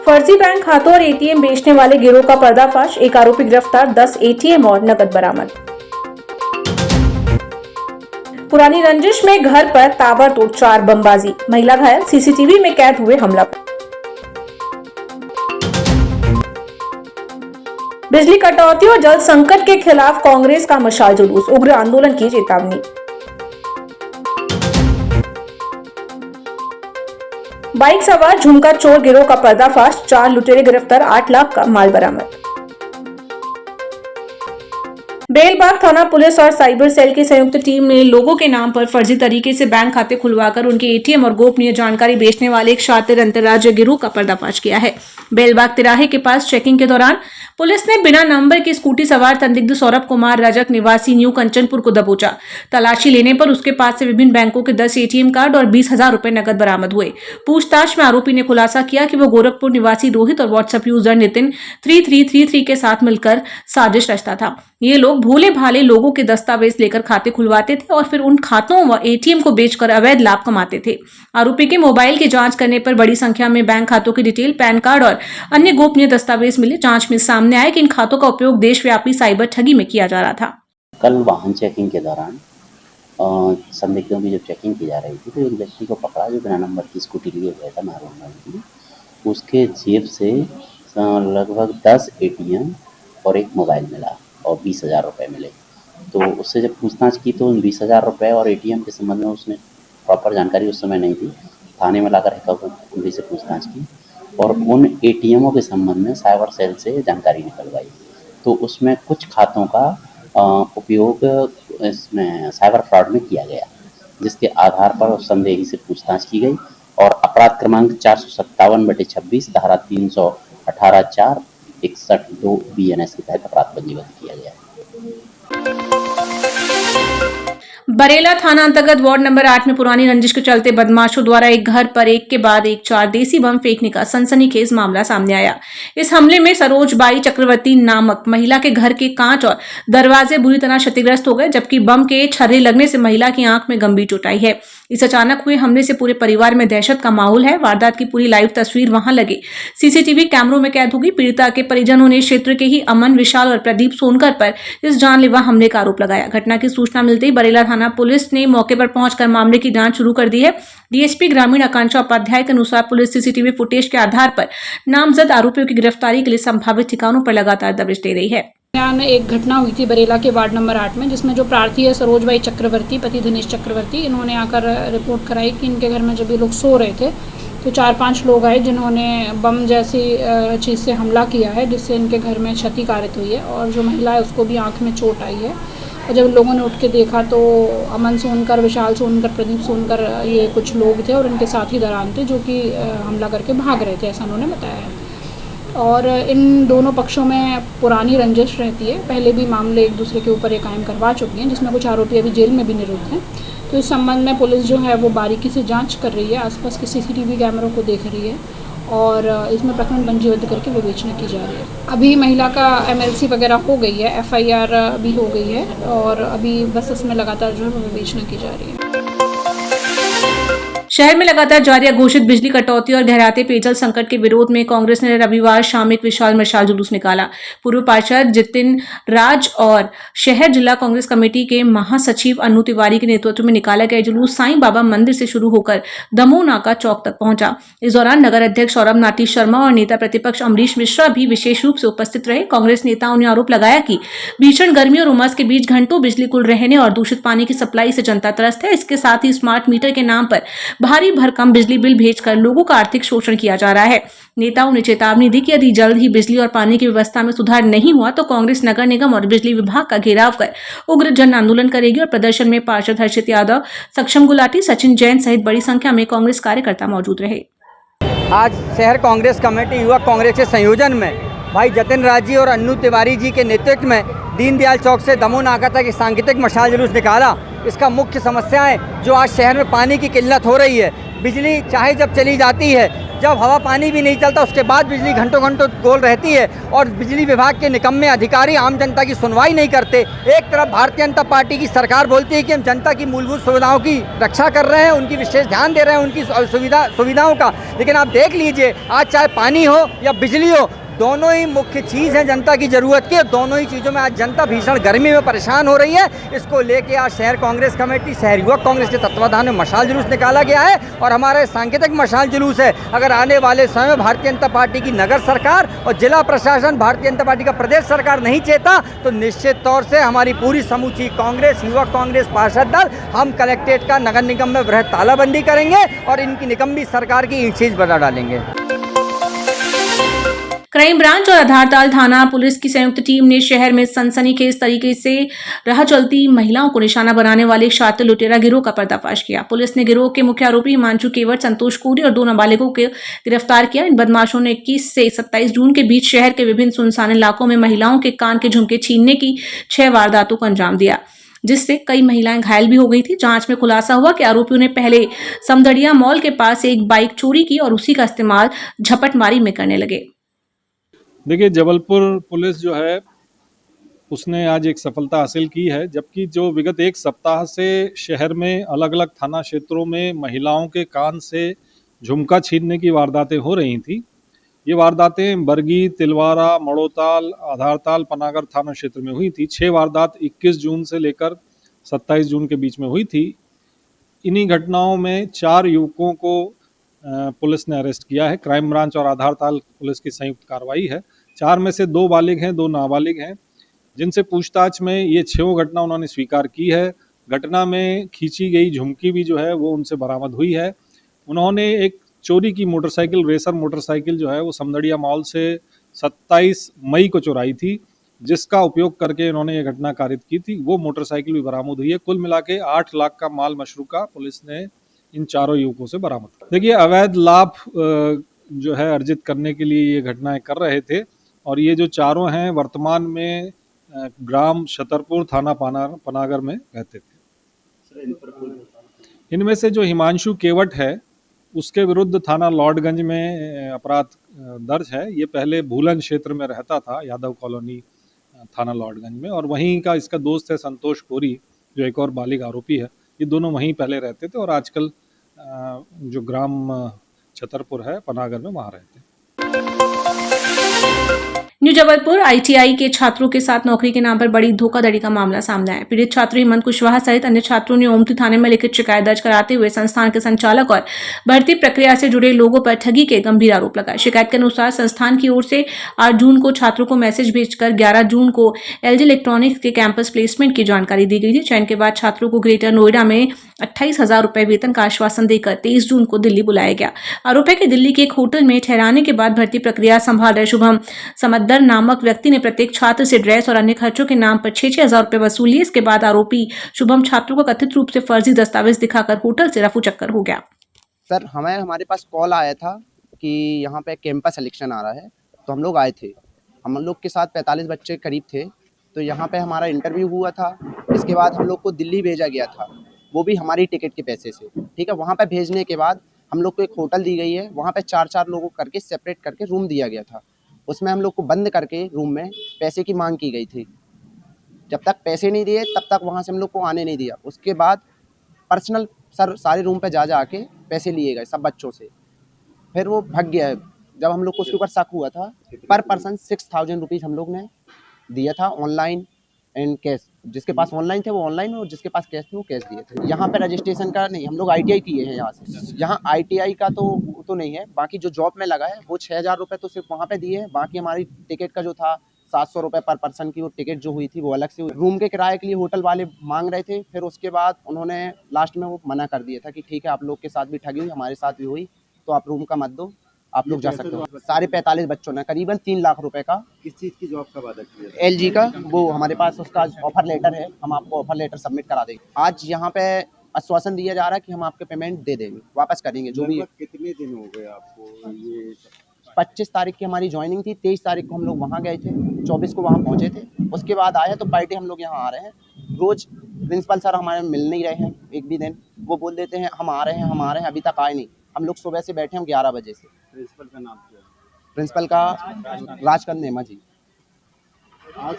फर्जी बैंक खातों और एटीएम बेचने वाले गिरोह का पर्दाफाश, एक आरोपी गिरफ्तार, 10 एटीएम और नकद बरामद। पुरानी रंजिश में घर पर ताबड़तोड़ 4 बमबाजी, महिला घायल, सीसीटीवी में कैद हुए हमला। बिजली कटौती और जल संकट के खिलाफ कांग्रेस का मशाल जुलूस, उग्र आंदोलन की चेतावनी। बाइक सवार झुमका चोर गिरोह का पर्दाफाश, 4 लुटेरे गिरफ्तार, 8 लाख का माल बरामद। बेलबाग थाना पुलिस और साइबर सेल की संयुक्त टीम ने लोगों के नाम पर फर्जी तरीके से बैंक खाते खुलवाकर उनके एटीएम और गोपनीय जानकारी बेचने वाले एक शातिर अंतर्राज्यीय गिरोह का पर्दाफाश किया है। बेलबाग तिराहे के पास चेकिंग के दौरान पुलिस ने बिना नंबर की स्कूटी सवार संदिग्ध सौरभ कुमार रजक निवासी न्यू कंचनपुर को दबोचा। तलाशी लेने पर उसके पास से विभिन्न बैंकों के 10 एटीएम कार्ड और 20,000 रुपए नकद बरामद हुए। पूछताछ में आरोपी ने खुलासा किया कि वो गोरखपुर निवासी रोहित और व्हाट्सएप यूजर नितिन 3333 के साथ मिलकर साजिश रचता था। ये लोग भोले भाले लोगों के दस्तावेज लेकर खाते खुलवाते थे और फिर उन खातों व एटीएम को बेचकर अवैध लाभ कमाते थे। आरोपी के मोबाइल की जांच करने पर बड़ी संख्या में बैंक खातों की डिटेल, पैन कार्ड और अन्य गोपनीय दस्तावेज मिले। जांच में सामने आया कि इन खातों का उपयोग देशव्यापी साइबर ठगी में किया जा रहा था। कल वाहन चेकिंग के दौरान संदिग्धों की जब चेकिंग की जा रही थी तो एक व्यक्ति को पकड़ा जो बिना नंबर की स्कूटी लिए हुआ था मैरून रंग की। उसके जेब से लगभग 10 एटीएम और एक मोबाइल मिला और 20,000 रुपये मिले। तो उससे जब पूछताछ की तो उन 20,000 रुपये और एटीएम के संबंध में उसने प्रॉपर जानकारी उस समय नहीं थी। थाने में लाकर पुलिस से पूछताछ की और उन एटीएमों के संबंध में साइबर सेल से जानकारी निकलवाई। तो उसमें कुछ खातों का उपयोग इसमें साइबर फ्रॉड में किया गया, जिसके आधार पर उस संदेही से पूछताछ की गई और अपराध क्रमांक 457/26 धारा 318(4)61(2) BNS के तहत अपराध पंजीबद्ध किया गया। बरेला थाना अंतर्गत वार्ड नंबर 8 में पुरानी रंजिश के चलते बदमाशों द्वारा एक घर पर एक के बाद एक 4 देसी बम फेंकने का सनसनीखेज मामला सामने आया। इस हमले में सरोजबाई चक्रवर्ती नामक महिला के घर के कांच और दरवाजे बुरी तरह क्षतिग्रस्त हो गए, जबकि बम के छर्रे लगने से महिला की आंख में गंभीर चोट आई है। इस अचानक हुए हमले से पूरे परिवार में दहशत का माहौल है। वारदात की पूरी लाइव तस्वीर वहां लगे सीसीटीवी कैमरों में कैद होगी। पीड़िता के परिजनों ने क्षेत्र के ही अमन विशाल और प्रदीप सोनकर पर इस जानलेवा हमले का आरोप लगाया। घटना की सूचना मिलते ही बरेला थाना पुलिस ने मौके पर पहुंचकर मामले की जांच शुरू कर दी है। डीएसपी ग्रामीण आकांक्षा उपाध्याय के अनुसार पुलिस सीसीटीवी फुटेज के आधार पर नामजद आरोपियों की गिरफ्तारी के लिए संभावित ठिकानों पर लगातार दबिश दे रही है। में एक घटना हुई थी बरेला के वार्ड नंबर 8 में, जिसमें जो प्रार्थी है सरोजबाई चक्रवर्ती पति दिनेश चक्रवर्ती, इन्होंने आकर रिपोर्ट कराई कि इनके घर में जब ये लोग सो रहे थे तो 4-5 लोग आए जिन्होंने बम जैसी चीज़ से हमला किया है, जिससे इनके घर में क्षति कारित हुई है और जो महिला है उसको भी आँख में चोट आई है। और जब लोगों ने उठ के देखा तो अमन सोनकर, विशाल सोनकर, प्रदीप सोनकर ये कुछ लोग थे और इनके साथी दरान थे जो कि हमला करके भाग रहे थे, ऐसा उन्होंने बताया है। और इन दोनों पक्षों में पुरानी रंजिश रहती है। पहले भी मामले एक दूसरे के ऊपर ये कायम करवा चुके हैं, जिसमें कुछ आरोपी अभी जेल में भी निरुद्ध हैं। तो इस संबंध में पुलिस जो है वो बारीकी से जांच कर रही है, आसपास के सीसीटीवी कैमरों को देख रही है और इसमें प्रकरण पंजीबद्ध करके विवेचना की जा रही है। अभी महिला का MLC वगैरह हो गई है, FIR भी हो गई है और अभी बस इसमें लगातार जो है वो विवेचना की जा रही है। शहर में लगातार जारी घोषित बिजली कटौती और गहराते पेयजल संकट के विरोध में कांग्रेस ने रविवार शाम एक विशाल मशाल जुलूस निकाला। पूर्व पार्षद जितिन राज और शहर जिला कांग्रेस कमेटी के महासचिव अनु तिवारी के नेतृत्व में निकाला गया जुलूस साईं बाबा मंदिर से शुरू होकर दमोह नाका चौक तक पहुंचा। इस दौरान नगर अध्यक्ष सौरभ नाटी शर्मा और नेता प्रतिपक्ष अमरीश मिश्रा भी विशेष रूप से उपस्थित रहे। कांग्रेस नेताओं ने आरोप लगाया कि भीषण गर्मी और उमस के बीच घंटों बिजली गुल रहने और दूषित पानी की सप्लाई से जनता त्रस्त है। इसके साथ ही स्मार्ट मीटर के नाम पर भारी भरकम बिजली बिल भेजकर लोगों का आर्थिक शोषण किया जा रहा है। नेताओं ने चेतावनी दी कि यदि जल्द ही बिजली और पानी की व्यवस्था में सुधार नहीं हुआ तो कांग्रेस नगर निगम और बिजली विभाग का घेराव कर उग्र जन आंदोलन करेगी और प्रदर्शन में पार्षद हर्षित यादव, सक्षम गुलाटी, सचिन जैन सहित बड़ी संख्या में कांग्रेस कार्यकर्ता मौजूद रहे। आज शहर कांग्रेस कमेटी युवा कांग्रेस के संयोजन में भाई जतिन राज जी और अन्नू तिवारी जी के नेतृत्व में दीनदयाल चौक से दमोह नाका तक एक सांकेतिक मशाल जुलूस निकाला। इसका मुख्य समस्या है जो आज शहर में पानी की किल्लत हो रही है। बिजली चाहे जब चली जाती है, जब हवा पानी भी नहीं चलता उसके बाद बिजली घंटों घंटों गोल रहती है और बिजली विभाग के निकम्मे अधिकारी आम जनता की सुनवाई नहीं करते। एक तरफ भारतीय जनता पार्टी की सरकार बोलती है कि हम जनता की मूलभूत सुविधाओं की रक्षा कर रहे हैं, उनकी विशेष ध्यान दे रहे हैं, उनकी सुविधाओं का, लेकिन आप देख लीजिए आज चाहे पानी हो या बिजली हो, दोनों ही मुख्य चीज़ हैं जनता की ज़रूरत की। दोनों ही चीज़ों में आज जनता भीषण गर्मी में परेशान हो रही है। इसको लेके आज शहर कांग्रेस कमेटी, शहर युवक कांग्रेस के तत्वाधान में मशाल जुलूस निकाला गया है और हमारे सांकेतिक मशाल जुलूस है। अगर आने वाले समय में भारतीय जनता पार्टी की नगर सरकार और जिला प्रशासन, भारतीय जनता पार्टी का प्रदेश सरकार नहीं चेता तो निश्चित तौर से हमारी पूरी समूची कांग्रेस, युवक कांग्रेस, पार्षद दल, हम कलेक्ट्रेट का नगर निगम में वृहद तालाबंदी करेंगे और इनकी निकम्मी सरकार की ईंट चीज बता डालेंगे। क्राइम ब्रांच और आधारताल थाना पुलिस की संयुक्त टीम ने शहर में सनसनीखेज तरीके से राह चलती महिलाओं को निशाना बनाने वाले एक शातिर लुटेरा गिरोह का पर्दाफाश किया। पुलिस ने गिरोह के मुख्य आरोपी हिमांशु केवट, संतोष कोरी और 2 नाबालिगों को गिरफ्तार किया। इन बदमाशों ने 21 से 27 जून के बीच शहर के विभिन्न सुनसान इलाकों में महिलाओं के कान के झुमके छीनने की 6 वारदातों को अंजाम दिया, जिससे कई महिलाएं घायल भी हो गई थी। जांच में खुलासा हुआ कि आरोपियों ने पहले समदड़िया मॉल के पास एक बाइक चोरी की और उसी का इस्तेमाल झपटमारी में करने लगे। देखिए, जबलपुर पुलिस जो है उसने आज एक सफलता हासिल की है, जबकि जो विगत 1 सप्ताह से शहर में अलग अलग थाना क्षेत्रों में महिलाओं के कान से झुमका छीनने की वारदातें हो रही थी। ये वारदातें बरगी, तिलवारा, मड़ोताल, आधारताल, पनागर थाना क्षेत्र में हुई थी। 6 वारदात 21 जून से लेकर 27 जून के बीच में हुई थी। इन्हीं घटनाओं में 4 युवकों को पुलिस ने अरेस्ट किया है। क्राइम ब्रांच और आधारताल पुलिस की संयुक्त कार्रवाई है। 4 में से 2 बालिग हैं, 2 नाबालिग हैं, जिनसे पूछताछ में ये 6 घटना उन्होंने स्वीकार की है। घटना में खींची गई झुमकी भी जो है वो उनसे बरामद हुई है। उन्होंने एक चोरी की मोटरसाइकिल, रेसर मोटरसाइकिल जो है वो समदड़िया मॉल से 27 मई को चुराई थी, जिसका उपयोग करके इन्होंने ये घटना कारित की थी। वो मोटरसाइकिल भी बरामद हुई है। कुल मिला के 8 लाख का माल मशरूका पुलिस ने इन 4 युवकों से बरामद किया। देखिए, अवैध लाभ जो है अर्जित करने के लिए ये घटनाएं कर रहे थे और ये जो 4 हैं वर्तमान में ग्राम छतरपुर, थाना पनागर में रहते थे। इनमें से जो हिमांशु केवट है उसके विरुद्ध थाना लॉर्डगंज में अपराध दर्ज है। ये पहले भूलन क्षेत्र में रहता था, यादव कॉलोनी थाना लॉर्डगंज में, और वहीं का इसका दोस्त है संतोष कोरी, जो एक और बालिग आरोपी है। ये दोनों वहीं पहले रहते थे और आजकल जो ग्राम छतरपुर है पनागर में वहाँ रहते हैं। न्यू जबलपुर आईटीआई के छात्रों के साथ नौकरी के नाम पर बड़ी धोखाधड़ी का मामला सामने आया। पीड़ित छात्र हेमंत कुशवाहा सहित अन्य छात्रों ने ओमती थाने में लिखित शिकायत दर्ज कराते हुए संस्थान के संचालक और भर्ती प्रक्रिया से जुड़े लोगों पर ठगी के गंभीर आरोप लगाए। शिकायत के अनुसार संस्थान की ओर से 8 जून को छात्रों को मैसेज भेजकर 11 जून को एलजी इलेक्ट्रॉनिक्स के कैंपस प्लेसमेंट की जानकारी दी गई थी। चयन के बाद छात्रों को ग्रेटर नोएडा में 28,000 रुपए वेतन का आश्वासन देकर 23 जून को दिल्ली बुलाया गया। आरोप है कि दिल्ली के एक होटल में ठहराने के बाद भर्ती प्रक्रिया संभाल रहे शुभम समद्दर नामक व्यक्ति ने प्रत्येक छात्र से ड्रेस और अन्य खर्चों के नाम पर 6,000 रुपए वसूल लिए। इसके बाद आरोपी शुभम छात्रों को कथित रूप से फर्जी दस्तावेज दिखाकर होटल से रफू चक्कर हो गया। सर, हमारे पास कॉल आया था कि यहाँ पे कैंपस सिलेक्शन आ रहा है, तो हम लोग आए थे। हम लोग के साथ 45 बच्चे करीब थे। तो यहाँ पे हमारा इंटरव्यू हुआ था। इसके बाद हम लोग को दिल्ली भेजा गया था, वो भी हमारी टिकट के पैसे से। ठीक है, वहाँ पे भेजने के बाद हम लोग को एक होटल दी गई है। वहाँ पे 4-4 लोगों करके सेपरेट करके रूम दिया गया था। उसमें हम लोग को बंद करके रूम में पैसे की मांग की गई थी। जब तक पैसे नहीं दिए तब तक वहाँ से हम लोग को आने नहीं दिया। उसके बाद पर्सनल सर सारे रूम पे जा के पैसे लिए गए सब बच्चों से। फिर वो भाग गया। जब हम लोग को उसके ऊपर शक हुआ था, पर पर्सन 6,000 रुपीज़ हम लोग ने दिया था ऑनलाइन एंड कैश। जिसके पास ऑनलाइन थे वो ऑनलाइन, और जिसके पास कैश थे वो कैश दिए थे। यहाँ पे रजिस्ट्रेशन का नहीं, हम लोग ITI किए हैं यहाँ से। यहाँ ITI का तो नहीं है। बाकी जो जॉब में लगा है वो 6,000 रुपये तो सिर्फ वहाँ पे दिए हैं। बाकी हमारी टिकट का जो था 700 रुपये पर पर्सन की वो टिकट जो हुई थी वो अलग से हुई। रूम के किराए के लिए होटल वाले मांग रहे थे। फिर उसके बाद उन्होंने लास्ट में वो मना कर दिया था कि ठीक है, आप लोग के साथ भी ठगी हुई, हमारे साथ भी हुई, तो आप रूम का मत दो, आप लोग जा सकते हो। सारे 45 बच्चों ने करीबन 3 लाख रुपए का। किस चीज़ की जॉब का वादा किया? LG का। वो हमारे पास उसका ऑफर लेटर है, हम आपको ऑफर लेटर सबमिट करा देंगे। आज यहाँ पे आश्वासन दिया जा रहा है कि हम आपके पेमेंट दे देंगे, वापस करेंगे जो भी। कितने दिन हो गए आपको ये? 25 तारीख की हमारी ज्वाइनिंग थी, 23 तारीख को हम लोग वहाँ गए थे, 24 को वहाँ पहुँचे थे। उसके बाद आए तो पार्टी हम लोग यहाँ आ रहे हैं। रोज़ प्रिंसिपल सर हमारे मिल नहीं रहे हैं एक भी दिन। वो बोल देते हैं हम आ रहे हैं, अभी तक आए नहीं। हम लोग सुबह से बैठे हैं 11 बजे से। प्रिंसिपल का नाम क्या है? प्रिंसिपल का राजकंद नेमा जी। आज